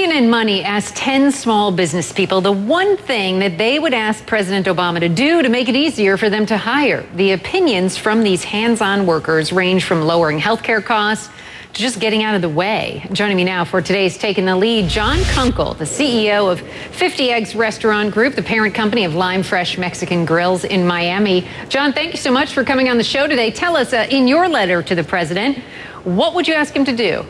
CNN Money asked 10 small business people the one thing that they would ask President Obama to do to make it easier for them to hire. The opinions from these hands-on workers range from lowering healthcare costs to just getting out of the way. Joining me now for today's Taking the Lead, John Kunkel, the CEO of 50 Eggs Restaurant Group, the parent company of Lime Fresh Mexican Grills in Miami. John, thank you so much for coming on the show today. Tell us, in your letter to the president, what would you ask him to do?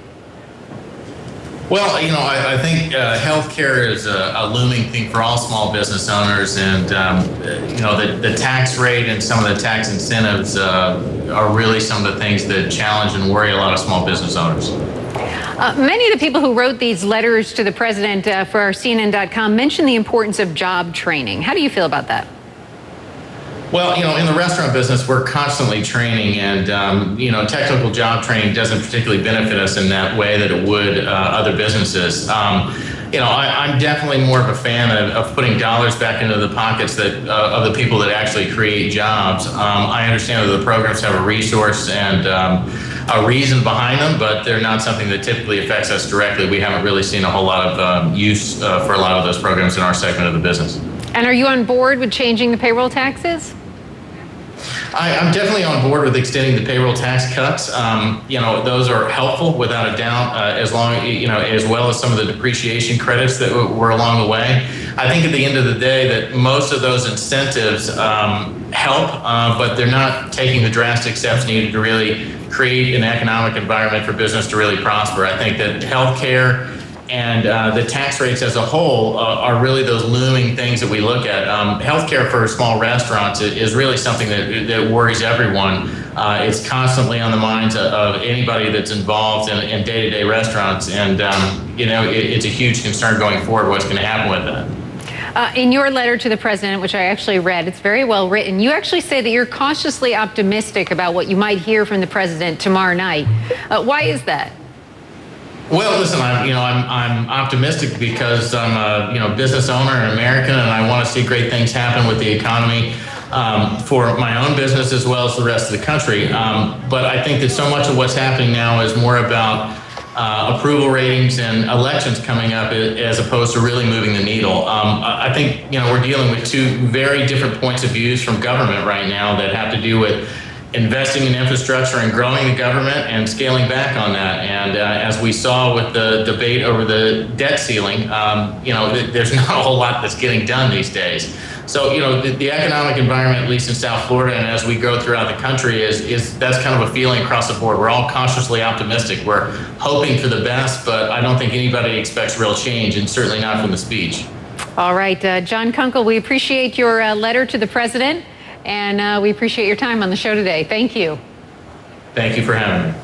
Well, I think healthcare is a looming thing for all small business owners, and the tax rate and some of the tax incentives are really some of the things that challenge and worry a lot of small business owners. Many of the people who wrote these letters to the president for our CNN.com mentioned the importance of job training. How do you feel about that? Well, in the restaurant business, we're constantly training, and, technical job training doesn't particularly benefit us in that way that it would other businesses. I'm definitely more of a fan of putting dollars back into the pockets of the people that actually create jobs. I understand that the programs have a resource and a reason behind them, but they're not something that typically affects us directly. We haven't really seen a whole lot of use for a lot of those programs in our segment of the business. And are you on board with changing the payroll taxes? I'm definitely on board with extending the payroll tax cuts. Those are helpful without a doubt, as well as some of the depreciation credits that were along the way. I think at the end of the day that most of those incentives help, but they're not taking the drastic steps needed to really create an economic environment for business to really prosper. I think that healthcare and the tax rates as a whole are really those looming things that we look at. Healthcare for small restaurants is really something that worries everyone. It's constantly on the minds of anybody that's involved in day-to-day restaurants, and it's a huge concern going forward what's going to happen with that. In your letter to the president, which I actually read, it's very well written, you actually say that you're cautiously optimistic about what you might hear from the president tomorrow night. Why is that? Well, listen, I'm optimistic because I'm a business owner, an American, and I want to see great things happen with the economy for my own business as well as the rest of the country. But I think that so much of what's happening now is more about approval ratings and elections coming up as opposed to really moving the needle. I think we're dealing with two very different points of views from government right now that have to do with investing in infrastructure and growing the government and scaling back on that. And as we saw with the debate over the debt ceiling, there's not a whole lot that's getting done these days. So, the economic environment, at least in South Florida, and as we go throughout the country, is that's kind of a feeling across the board. We're all cautiously optimistic. We're hoping for the best, but I don't think anybody expects real change, and certainly not from the speech. All right, John Kunkel, we appreciate your letter to the president. And we appreciate your time on the show today. Thank you. Thank you for having me.